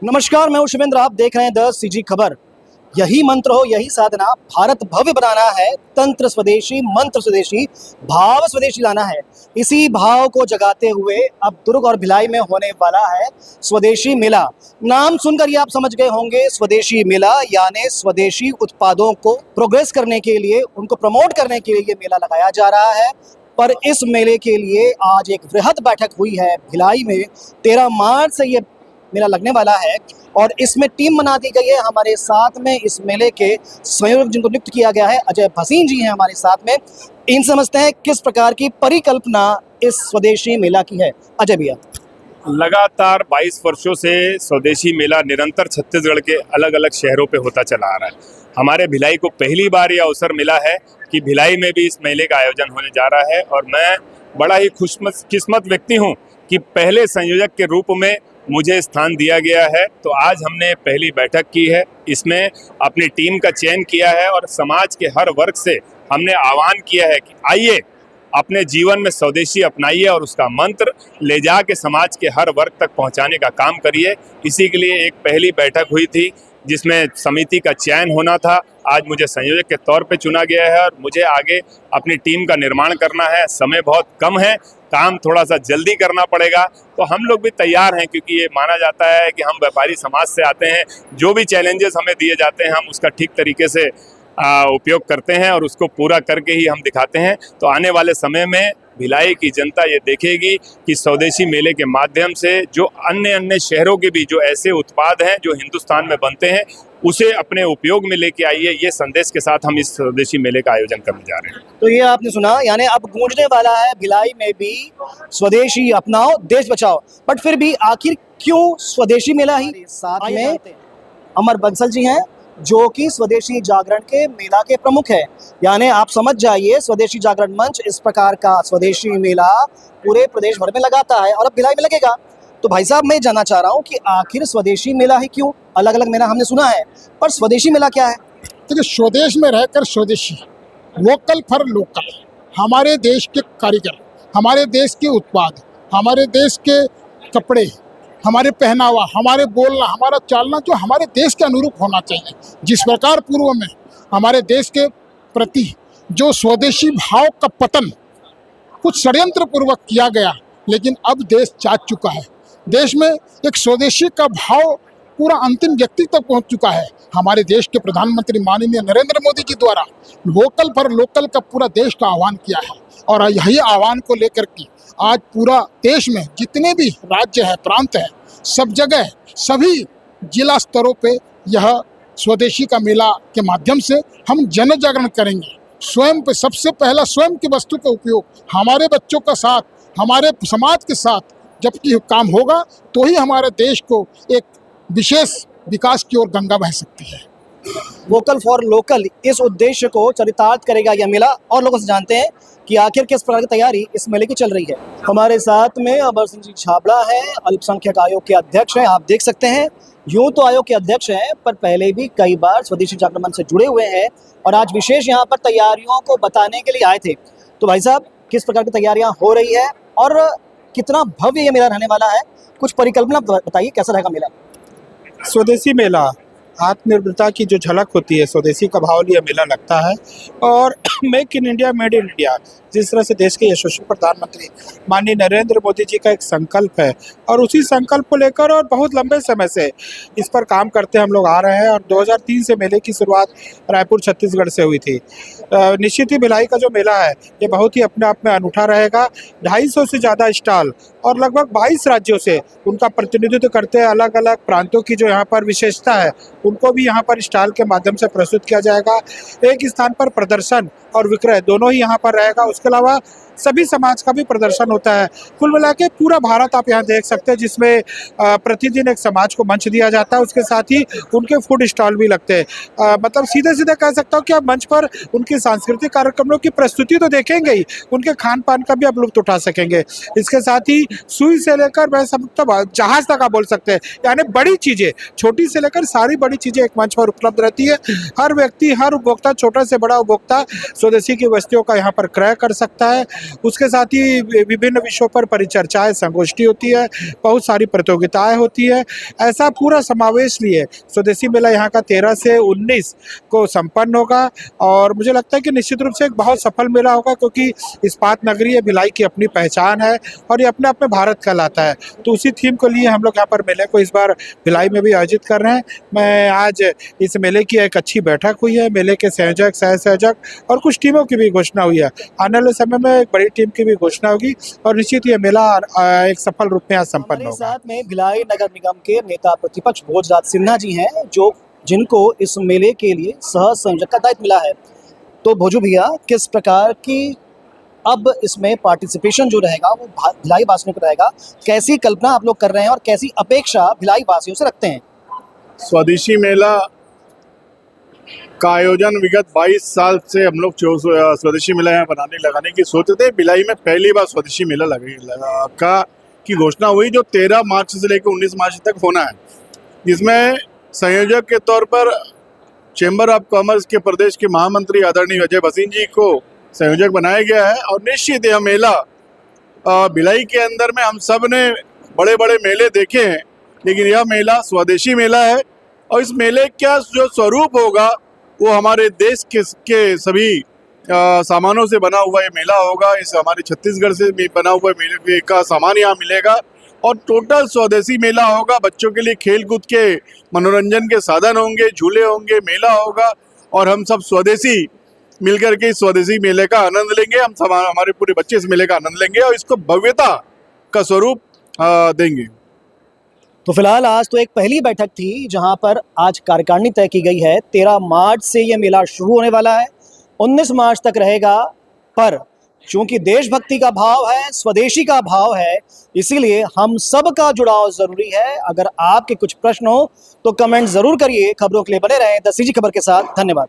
नमस्कार, मैं हूं शिवेंद्र। आप देख रहे हैं द सीजी खबर। यही मंत्र हो, यही साधना, भारत भव्य बनाना है। तंत्र स्वदेशी, मंत्र स्वदेशी, भाव स्वदेशी लाना है। इसी भाव को जगाते हुए अब दुर्ग और भिलाई में होने वाला है स्वदेशी मेला। नाम सुनकर ये आप समझ गए होंगे, स्वदेशी मेला यानी स्वदेशी उत्पादों को प्रोग्रेस करने के लिए, उनको प्रमोट करने के लिए ये मेला लगाया जा रहा है। पर इस मेले के लिए आज एक वृहद बैठक हुई है भिलाई में। 13 मार्च से ये मेला लगने वाला है और इसमें टीम बना दी गई है। हमारे साथ में इस मेले के संयोजक जिनको नियुक्त किया गया है, अजय भसीन जी हैं हमारे साथ में। इन समझते हैं किस प्रकार की परिकल्पना इस स्वदेशी मेला की है। अजय भैया, लगातार 22 वर्षों से स्वदेशी मेला निरंतर छत्तीसगढ़ के अलग अलग शहरों पे होता चला आ रहा है। हमारे भिलाई को पहली बार ये अवसर मिला है कि भिलाई में भी इस मेले का आयोजन होने जा रहा है और मैं बड़ा ही खुशकिस्मत व्यक्ति हूँ कि पहले संयोजक के रूप में मुझे स्थान दिया गया है। तो आज हमने पहली बैठक की है, इसमें अपनी टीम का चयन किया है और समाज के हर वर्ग से हमने आह्वान किया है कि आइए अपने जीवन में स्वदेशी अपनाइए और उसका मंत्र ले जाके समाज के हर वर्ग तक पहुंचाने का काम करिए। इसी के लिए एक पहली बैठक हुई थी जिसमें समिति का चयन होना था। आज मुझे संयोजक के तौर पे चुना गया है और मुझे आगे अपनी टीम का निर्माण करना है। समय बहुत कम है, काम थोड़ा सा जल्दी करना पड़ेगा, तो हम लोग भी तैयार हैं क्योंकि ये माना जाता है कि हम व्यापारी समाज से आते हैं। जो भी चैलेंजेस हमें दिए जाते हैं हम उसका ठीक तरीके से उपयोग करते हैं और उसको पूरा करके ही हम दिखाते हैं। तो आने वाले समय में भिलाई की जनता ये देखेगी कि स्वदेशी मेले के माध्यम से जो अन्य शहरों के भी जो ऐसे उत्पाद हैं जो हिंदुस्तान में बनते हैं उसे अपने उपयोग में लेके आइए। ये संदेश के साथ हम इस स्वदेशी मेले का आयोजन करने जा रहे हैं। तो ये आपने सुना, यानी अब गूंजने वाला है भिलाई में भी स्वदेशी अपनाओ देश बचाओ। बट फिर भी आखिर क्यों स्वदेशी मेला ही? साथ में अमर बंसल जी हैं जो कि स्वदेशी जागरण के मेला के प्रमुख है। यानी आप समझ जाइए, स्वदेशी जागरण मंच इस प्रकार का स्वदेशी मेला पूरे प्रदेश भर में लगाता है और अब भिलाई में लगेगा। तो भाई साहब, मैं जानना चाह रहा हूँ कि आखिर स्वदेशी मेला ही क्यों? अलग अलग मेला हमने सुना है, पर स्वदेशी मेला क्या है? देखिए, स्वदेश में रहकर स्वदेशी, वोकल फॉर लोकल, हमारे देश के कारीगर, हमारे देश के उत्पाद, हमारे देश के कपड़े, हमारे पहनावा, हमारे बोलना, हमारा चालना जो हमारे देश के अनुरूप होना चाहिए। जिस प्रकार पूर्व में हमारे देश के प्रति जो स्वदेशी भाव का पतन कुछ षड्यंत्र पूर्वक किया गया, लेकिन अब देश जाग चुका है। देश में एक स्वदेशी का भाव पूरा अंतिम व्यक्ति तक पहुंच चुका है। हमारे देश के प्रधानमंत्री माननीय नरेंद्र मोदी जी द्वारा वोकल फॉर लोकल का पूरा देश का आह्वान किया है और यही आह्वान को लेकर के आज पूरा देश में जितने भी राज्य है, प्रांत है, सब जगह सभी जिला स्तरों पे यह स्वदेशी का मेला के माध्यम से हम जन जागरण करेंगे। स्वयं पे सबसे पहला स्वयं की वस्तु का उपयोग, हमारे बच्चों का साथ, हमारे समाज के साथ जबकि काम होगा तो ही हमारे देश को एक विशेष विकास की ओर गंगा बह सकती है। वोकल फॉर लोकल, इस उद्देश्य को चरितार्थ करेगा यह मेला और लोगों से जानते हैं कि आखिर किस प्रकार की तैयारी इस मेले की चल रही है। हमारे साथ में अमर सिंह जी छाबड़ा है, अल्पसंख्यक आयोग के अध्यक्ष हैं। आप देख सकते हैं, यूं तो आयोग के अध्यक्ष हैं पर पहले भी कई बार स्वदेशी जागरण मंच से जुड़े हुए हैं और आज विशेष यहाँ पर तैयारियों को बताने के लिए आए थे। तो भाई साहब, किस प्रकार की तैयारियां हो रही है और कितना भव्य ये मेला रहने वाला है? कुछ परिकल्पना बताइए, कैसा रहेगा मेला? स्वदेशी मेला आत्मनिर्भरता की जो झलक होती है, स्वदेशी का भाव लिया मेला लगता है। और make in India made in India, जिस तरह से देश के यशस्वी प्रधानमंत्री माननीय नरेंद्र मोदी जी का एक संकल्प है और उसी संकल्प को लेकर और बहुत लंबे समय से इस पर काम करते हम लोग आ रहे हैं। और 2003 से मेले की शुरुआत रायपुर छत्तीसगढ़ से हुई थी। निश्चित ही भिलाई का जो मेला है ये बहुत ही अपने आप में अनूठा रहेगा। 250 से ज़्यादा स्टॉल और लगभग 22 राज्यों से उनका प्रतिनिधित्व करते हैं। अलग अलग प्रांतों की जो यहाँ पर विशेषता है उनको भी यहाँ पर स्टॉल के माध्यम से प्रस्तुत किया जाएगा। एक स्थान पर प्रदर्शन और विक्रय दोनों ही यहाँ पर रहेगा। उसके अलावा सभी समाज का भी प्रदर्शन होता है। कुल मिला के पूरा भारत आप यहाँ देख सकते हैं, जिसमें प्रतिदिन एक समाज को मंच दिया जाता है। उसके साथ ही उनके फूड स्टॉल भी लगते हैं। मतलब सीधे सीधे कह सकता हूँ कि आप मंच पर उनकी सांस्कृतिक कार्यक्रमों की प्रस्तुति तो देखेंगे ही, उनके खान पान का भी आप लुत्फ उठा सकेंगे। इसके साथ ही सुई से लेकर मैं सब जहाज तक आप बोल सकते हैं, यानी बड़ी चीज़ें, छोटी से लेकर सारी बड़ी चीज़ें एक मंच पर उपलब्ध रहती है। हर व्यक्ति, हर उपभोक्ता, छोटा से बड़ा उपभोक्ता स्वदेशी की वस्तुओं का यहाँ पर क्रय कर सकता है। उसके साथ ही विभिन्न विषयों पर परिचर्चाएं, संगोष्ठी होती है, बहुत सारी प्रतियोगिताएं होती है। ऐसा पूरा समावेश लिए स्वदेशी मेला यहाँ का 13 से 19 को संपन्न होगा और मुझे लगता है कि निश्चित रूप से एक बहुत सफल मेला होगा, क्योंकि इस्पात नगरी है, भिलाई की अपनी पहचान है और ये अपने आप में भारत कहलाता है। तो उसी थीम को लिए हम लोग यहाँ पर मेले को इस बार भिलाई में भी आयोजित कर रहे हैं। मैं आज इस मेले की एक अच्छी बैठक हुई है, मेले के संयोजक, सह संयोजक और कुछ टीमों की भी घोषणा हुई है। आने वाले समय में एक बड़ी टीम की भी घोषणा होगी और निश्चित ये मेला एक सफल रूप में आज संपन्न हमारे होगा। साथ में भिलाई नगर निगम के नेता प्रतिपक्ष भोजराज सिन्हा जी हैं, जिनको इस मेले के लिए सह संयोजक का दायित्व मिला है। तो भोजू भैया, किस प्रकार की अब इसमें पार्टिसिपेशन जो रहेगा वो भिलाई वासियों को रहेगा, कैसी कल्पना आप लोग कर रहे हैं और कैसी अपेक्षा भिलाई वासियों से रखते हैं? स्वदेशी मेला का आयोजन विगत 22 साल से हम लोग स्वदेशी मेला यहाँ लगाने की सोचते थे। भिलाई में पहली बार स्वदेशी मेला की घोषणा हुई, जो 13 मार्च से लेकर 19 मार्च तक होना है, जिसमें संयोजक के तौर पर चेंबर ऑफ कॉमर्स के प्रदेश के महामंत्री आदरणीय अजय भसीन जी को संयोजक बनाया गया है। और निश्चित यह मेला भिलाई के अंदर में हम सब ने बड़े बड़े मेले देखे हैं, लेकिन यह मेला स्वदेशी मेला है और इस मेले का जो स्वरूप होगा वो हमारे देश के सभी सामानों से बना हुआ ये मेला होगा। इस हमारे छत्तीसगढ़ से भी बना हुआ मेले का सामान यहाँ मिलेगा और टोटल स्वदेशी मेला होगा। बच्चों के लिए खेल कूद के मनोरंजन के साधन होंगे, झूले होंगे, मेला होगा और हम सब स्वदेशी मिलकर के इस स्वदेशी मेले का आनंद लेंगे। हम सब, हमारे पूरे बच्चे इस मेले का आनंद लेंगे और इसको भव्यता का स्वरूप देंगे। तो फिलहाल आज तो एक पहली बैठक थी जहां पर आज कार्यकारिणी तय की गई है। 13 मार्च से ये मेला शुरू होने वाला है, 19 मार्च तक रहेगा। पर चूंकि देशभक्ति का भाव है, स्वदेशी का भाव है, इसीलिए हम सब का जुड़ाव जरूरी है। अगर आपके कुछ प्रश्न हो तो कमेंट जरूर करिए। खबरों के लिए बने रहें द सीजी खबर के साथ। धन्यवाद।